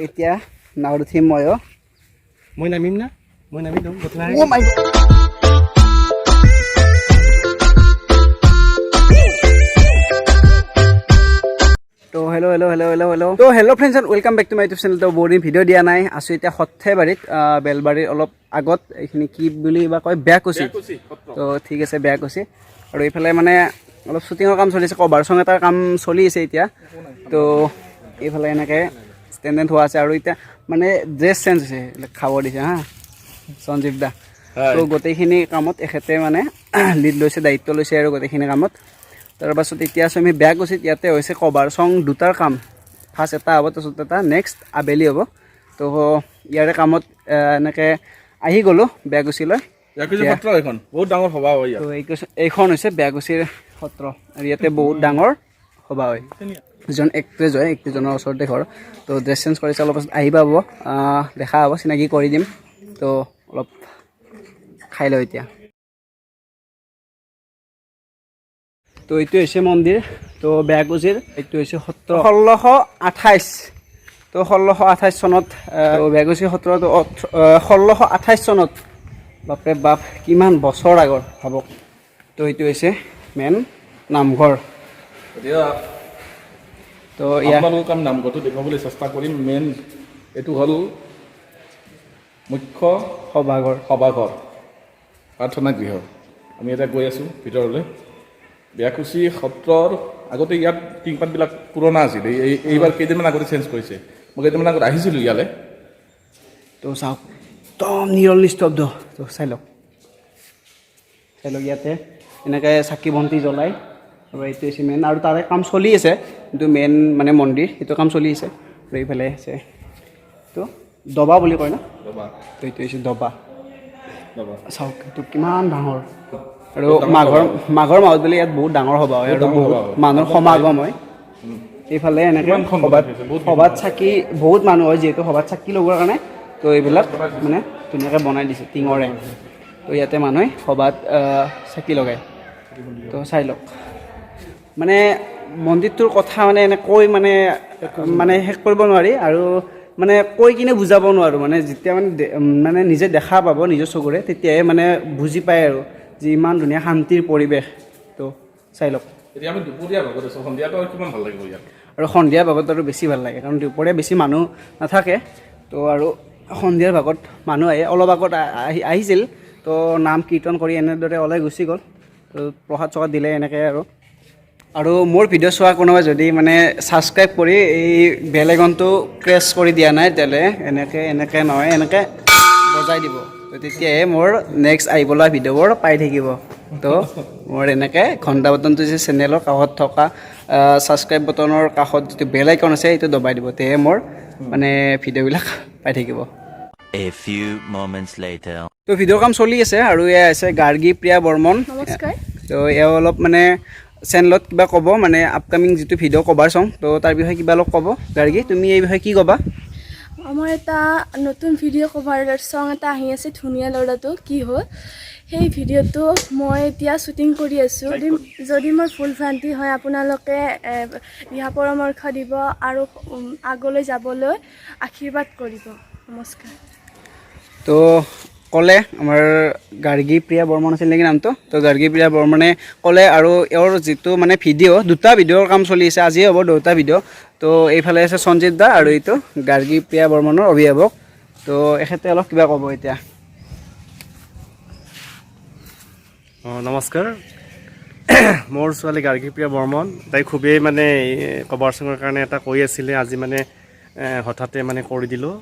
এতিয়া নাওত উঠিম ময়ো মই নামিম না মই নামি দিওঁ কথা ও মাই তো hello' friends and welcome back to my YouTube channel. তো বহুদিন ভিডিঅ' দিয়া নাই। আছোঁ এতিয়া সৰ্থেবাৰীত, বেলবাৰীৰ অলপ আগত। এইখিনি কি বুলি বা কয়, বেয়াকুচি। তো ঠিক আছে, বেয়াকুচি। আৰু এইফালে মানে অলপ শ্বুটিঙৰ কাম চলি আছে, কভাৰ চং এটাৰ কাম চলি আছে এতিয়া। তো এইফালে এনেকৈ ষ্টেণ্ডেণ্ড হোৱা আছে আৰু এতিয়া মানে ড্ৰেছ চেঞ্জ হৈছে, খাব দিছে হা সঞ্জীৱ দা। তো গোটেইখিনি কামত এখেতে মানে লিড লৈছে, দায়িত্ব লৈছে আৰু গোটেইখিনি কামত। তাৰপাছত এতিয়া আছোঁ আমি বেয়াকুচিত। ইয়াতে হৈছে কভাৰ চং দুটাৰ কাম। ফাৰ্ষ্ট এটা হ'ব, তাৰপিছত এটা নেক্সট আবেলি হ'ব। তো ইয়াৰে কামত এনেকৈ আহি গ'লোঁ বেয়াকুচিলৈ। বহুত ডাঙৰ সভা হয়। তো এইখন হৈছে বেয়াকুচিৰ সত্ৰ আৰু ইয়াতে বহুত ডাঙৰ সভা হয়। যিজন এক্ট্ৰেছ হয়, এক্ট্ৰেছজনৰ ওচৰতে ঘৰ। তো ড্ৰেছ চেঞ্জ কৰিছে, অলপ পাছত আহি পাব, দেখা হ'ব, চিনাকি কৰি দিম। তো অলপ খাই লওঁ এতিয়া। তো এইটো হৈছে মন্দিৰ। তো বেয়াকুচিৰ এইটো হৈছে সত্ৰ 1628। তো 1628 চনত বেয়াকুচি সত্ৰটো 1628 চনত। বাপৰে বাপ, কিমান বছৰ আগৰ ভাবক। তো এইটো হৈছে মেইন নামঘৰ। তো আপোনালোকক আমি নামঘৰটো দেখুৱাবলৈ চেষ্টা কৰিম। মেইন এইটো হ'ল মুখ্য সভাঘৰ প্ৰাৰ্থনা গৃহ। আমি এতিয়া গৈ আছোঁ ভিতৰলৈ। বেয়াকুচি সত্ৰৰ আগতে ইয়াত টিংপাতবিলাক পুৰণা আছিল। এইবাৰ কেইদিনমান আগতে চেঞ্জ কৰিছে। মই কেইদিনমান আগত আহিছিলোঁ ইয়ালৈ। তো চাওক, একদম নিৰল নিস্তব্ধ। তো চাই লওক ইয়াতে এনেকৈ চাকি বন্তি জ্বলাই। আৰু এইটো হৈছে মেইন, আৰু তাৰে কাম চলি আছে। কিন্তু মেইন মানে মন্দিৰ, সেইটো কাম চলি আছে। আৰু এইফালে আছে তো দবা বুলি কয় ন? তো এইটো হৈছে দবা। চাওক এইটো কিমান ডাঙৰ। আৰু মাঘৰ মাহত বোলে ইয়াত বহুত ডাঙৰ সভা হয় আৰু বহুত মানুহৰ সমাগম হয়। এইফালে এনেকৈ সভাত চাকি বহুত মানুহ হয়, যিহেতু সভাত চাকি লগোৱাৰ কাৰণে। তো এইবিলাক মানে ধুনীয়াকৈ বনাই দিছে টিঙৰে। তো ইয়াতে মানুহে সভাত চাকি লগায়। তো চাই লওক, মানে মন্দিৰটোৰ কথা মানে এনেকৈ মানে শেষ কৰিব নোৱাৰি। আৰু মানে কৈ কিনে বুজাব নোৱাৰোঁ। মানে যেতিয়া মানে নিজে দেখা পাব নিজৰ চকুৰে, তেতিয়াহে মানে বুজি পায় আৰু যে ইমান ধুনীয়া শান্তিৰ পৰিৱেশ। তো চাই লওক। এতিয়া আমি দুপৰীয়া ভাগত আছোঁ। সন্ধিয়াটো আৰু কিমান ভাল লাগিব ইয়াত। আৰু সন্ধিয়া ভাগত আৰু বেছি ভাল লাগে, কাৰণ দুপৰীয়া বেছি মানুহ নাথাকে। তো আৰু সন্ধিয়াৰ ভাগত মানুহ আহে। অলপ আগত আহিছিল। তো নাম কীৰ্তন কৰি এনেদৰে ওলাই গুচি গ'ল। তো প্ৰসাদ চসাদ দিলে এনেকৈ আৰু মোৰ ভিডিঅ' চোৱা কোনোবাই যদি মানে ছাবস্ক্ৰাইব কৰি এই বেল আইকনটো প্ৰেছ কৰি দিয়া নাই, তেতিয়াহ'লে এনেকৈ নহয়, এনেকৈ বজাই দিব। তো তেতিয়াহে মোৰ নেক্সট আহিবলগা ভিডিঅ'বোৰ পাই থাকিব। তো মোৰ এনেকৈ ঘণ্টা বটনটো যে চেনেলৰ কাষত থকা ছাবস্ক্ৰাইব বটনৰ কাষত যিটো বেল আইকন আছে, সেইটো দবাই দিব। তেতিয়াহে মোৰ মানে ভিডিঅ'বিলাক পাই থাকিব। A few moments later. তো ভিডিঅ'ৰ কাম চলি আছে। আৰু এয়া আছে গাৰ্গী প্ৰিয়া বৰ্মন। নমস্কাৰ। তো এওঁ অলপ মানে চেনেলত কিবা ক'ব, মানে আপকামিং যিটো ভিডিঅ' কভাৰ চং, তো তাৰ বিষয়ে কিবা অলপ ক'ব। গাৰ্গী, তুমি এই বিষয়ে কি ক'বা? আমাৰ এটা নতুন ভিডিঅ' কভাৰ চং এটা আহি আছে, ধুনীয়া ল'ৰাটো কি হ'ল। সেই ভিডিঅ'টো মই এতিয়া শ্বুটিং কৰি আছোঁ। যদি মোৰ ভুল ভ্ৰান্তি হয়, আপোনালোকে দিহা পৰামৰ্শ দিব আৰু আগলৈ যাবলৈ আশীৰ্বাদ কৰিব। নমস্কাৰ। তো ক'লে আমাৰ গাৰ্গী প্ৰিয়া বৰ্মন আছিল নেকি নামটো। তো গাৰ্গী প্ৰিয়া বৰ্মনে ক'লে। আৰু এওঁৰ যিটো মানে দুটা ভিডিঅ'ৰ কাম চলি আছে, আজিয়ে হ'ব দুটা ভিডিঅ'। তো এইফালে আছে সঞ্জীৱ দা আৰু এইটো গাৰ্গী প্ৰিয়া বৰ্মনৰ অভিভাৱক। তো এখেতে অলপ কিবা ক'ব এতিয়া। নমস্কাৰ। মোৰ ছোৱালী গাৰ্গী প্ৰিয়া বৰ্মন। তাই খুবেই মানে কভাৰ চঙৰ কাৰণে এটা কৈ আছিলে, আজি মানে হঠাতে মানে কৰি দিলোঁ।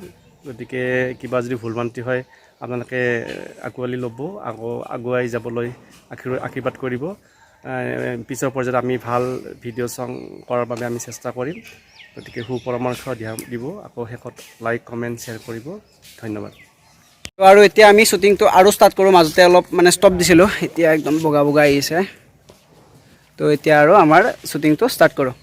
গতিকে কিবা যদি ভুল ভ্ৰান্তি হয়, আপোনালোকে আঁকোৱালি ল'ব, আগুৱাই যাবলৈ আশীৰ্বাদ কৰিব। পিছৰ পৰ্যায়ত আমি ভাল ভিডিঅ' চং কৰাৰ বাবে আমি চেষ্টা কৰিম। গতিকে সুপৰামৰ্শ দিব। আকৌ শেষত লাইক কমেণ্ট শ্বেয়াৰ কৰিব। ধন্যবাদ। তো আৰু এতিয়া আমি শ্বুটিংটো আৰু ষ্টাৰ্ট কৰোঁ। মাজতে অলপ মানে ষ্টপ দিছিলোঁ, এতিয়া একদম বগা আহিছে। তো এতিয়া আৰু আমাৰ শ্বুটিংটো ষ্টাৰ্ট কৰোঁ।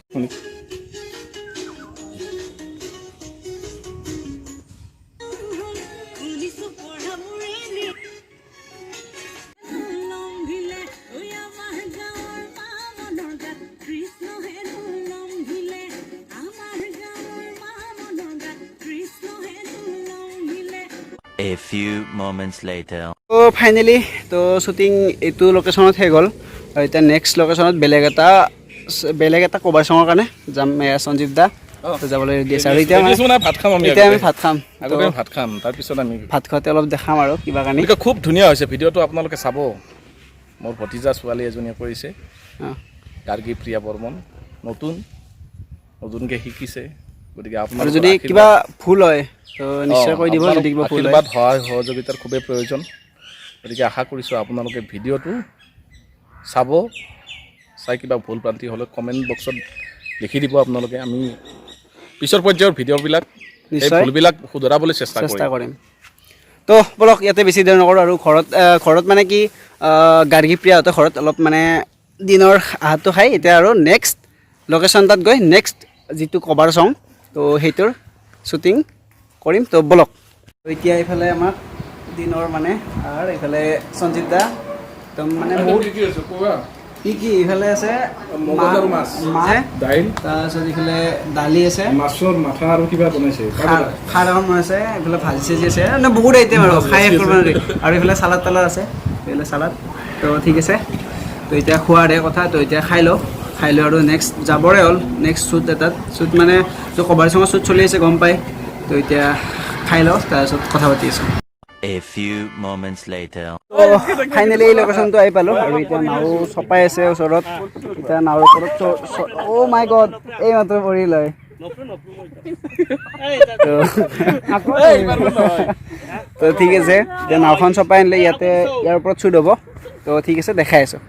A few moments later. তো ফাইনেলি তো শ্বুটিং এইটো লোকেশ্যনত শেষ হ'ল আৰু এতিয়া নেক্সট লোকেশ্যনত বেলেগ এটা কভাৰ চঙৰ কাৰণে যাম সঞ্জীৱ দা তো যাবলৈ ৰেডি আছে আৰু এতিয়া ভাত খাম আমি এতিয়া আমি ভাত খাম আগতে ভাত খাম তাৰপিছত আমি ভাত খাওঁতে অলপ দেখাম আৰু কিবা কাৰণে গতিকে খুব ধুনীয়া হৈছে ভিডিঅ'টো আপোনালোকে চাব মোৰ ভতিজা ছোৱালী এজনীয়ে কৰিছে গাৰ্গী প্ৰিয়া বৰ্মন নতুনকৈ শিকিছে গতিকে আৰু আপোনালোকৰ যদি কিবা ভুল হয় তো নিশ্চয় কৈ দিব যদি কিবা ভুল হয় আশীৰ্বাদ সহায় সহযোগিতাৰ খুবেই প্ৰয়োজন গতিকে আশা কৰিছোঁ আপোনালোকে ভিডিঅ'টো চাব চাই কিবা ভুল ভ্ৰান্তি হ'লে কমেণ্ট বক্সত লিখি দিব আপোনালোকে আমি পিছৰ পৰ্যায়ৰ ভিডিঅ'বিলাক এই নিশ্চয় ভুলবিলাক শুধৰাবলৈ চেষ্টা চেষ্টা কৰিম কৰিম তো বলক ইয়াতে বেছি দেৰি নকৰোঁ আৰু ঘৰত মানে কি গাৰ্গী প্ৰিয়াহঁতৰ ঘৰত অলপ মানে দিনৰ আহাৰটো খাই এতিয়া আৰু নেক্সট লোকেশ্যন তাত গৈ নেক্সট যিটো কভাৰ চং তো সেইটোৰ শ্বুটিং কৰিম তো বলক এতিয়া এইফালে আমাক দিনৰ মানে আৰু এইফালে সঞ্জিত দা একদম মানে বহুত কি এইফালে আছে মাছ দাইল তাৰপিছত এইফালে দালি আছে মাছৰ মাথা আৰু কিবা বনাইছে খাৰ এখন আছে এইফালে ভাজি চাজি আছে মানে বহুত আইটেম আৰু খাই শেষ কৰিব নোৱাৰি আৰু এইফালে চালাড তালাড আছে এইফালে চালাড তো ঠিক আছে তো এতিয়া খোৱাৰে কথা তো এতিয়া খাই লওঁ আৰু নেক্সট যাবৰে হ'ল নেক্সট শ্বুট এটাত শ্বুট মানে তো কভাৰ চঙৰ শ্বুট চলি আছে গম পাই তো এতিয়া খাই লওঁ তাৰপিছত কথা পাতি আছোঁ A few moments later. তো ফাইনেলি এই লোকেশ্যনটো আহি পালোঁ আৰু এতিয়া নাও চপাই আছে ওচৰত এতিয়া নাৱৰ ওপৰত অ' মাই গড এই মাত্ৰ পৰি লয় তো ঠিক আছে এতিয়া নাওখন চপাই আনিলে ইয়াতে ইয়াৰ ওপৰত শ্বুট হ'ব তো ঠিক আছে দেখাই আছোঁ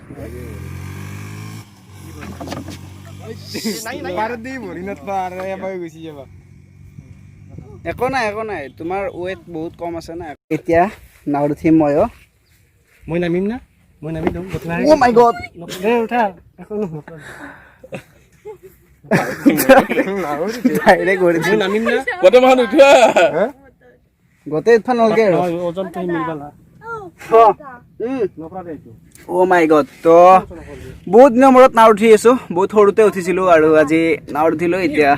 একো নাই তোমাৰ ৱেইট বহুত কম আছে না এতিয়া নাওত উঠিম ময়ো মই নামিম না মই নামি দিওঁ অ' মাই গড উঠা ডাইৰেক্ট কৰি দিছোঁ নামিম না গোটেই মানুহ উঠোৱা গোটেই উঠা নলগে আৰু ওজনটো মিলিব অ' মাই গড তো বহুত দিনৰ মূৰত নাও উঠি আছোঁ বহুত সৰুতে উঠিছিলোঁ আৰু আজি নাৱত উঠিলোঁ এতিয়া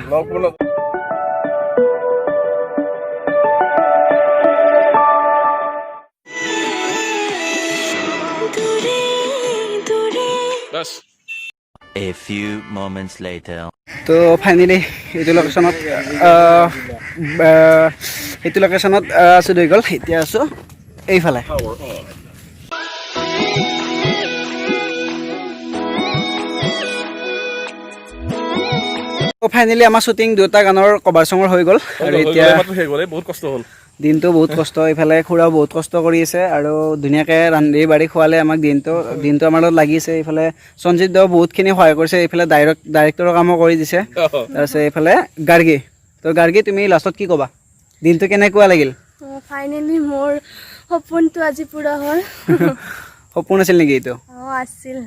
A few moments later. তো ফাইনেলি এইটো লোকেশ্যনত শ্বুট হৈ গ'ল এতিয়া আছোঁ এইফালে ফাইনেলি আমাৰ শ্বুটিং দুটা গানৰ কভাৰ চঙৰ হৈ গ'ল আৰু এতিয়া বহুত কষ্ট হ'ল দিনটো বহুত কষ্ট এইফালে খুৰাও বহুত কষ্ট কৰি আছে আৰু ধুনীয়াকৈ ৰান্ধি বাঢ়ি খোৱালে আমাক দিনটো আমাৰ লগত লাগিছে এইফালে সঞ্জিত দাও বহুতখিনি সহায় কৰিছে এইফালে ডাইৰেক্টৰৰ কামো কৰি দিছে তাৰপিছত এইফালে গাৰ্গী তো গাৰ্গী তুমি লাষ্টত কি ক'বা দিনটো কেনেকুৱা লাগিল ফাইনেলি মোৰ সপোনটো আজি পূৰা হ'ল সপোন আছিল নেকি এইটো আছিল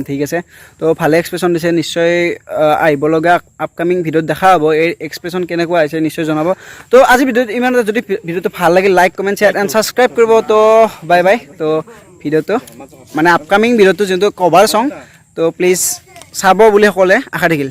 ঠিক আছে তো ভালে এক্সপ্ৰেশ্যন দিছে নিশ্চয় আহিব লগা আপকামিং ভিডিঅ'ত দেখা হ'ব এই এক্সপ্ৰেশ্যন কেনেকুৱা হৈছে নিশ্চয় জনাব তো আজি ভিডিঅ'ত ইমানতে যদি ভিডিঅ'টো ভাল লাগিল like comment share and subscribe কৰিব তো বাই তো ভিডিঅ'টো মানে আপকামিং ভিডিঅ'টো যোনটো কভাৰ চং তো প্লিজ চাব বুলি সকলোৱে আশা থাকিল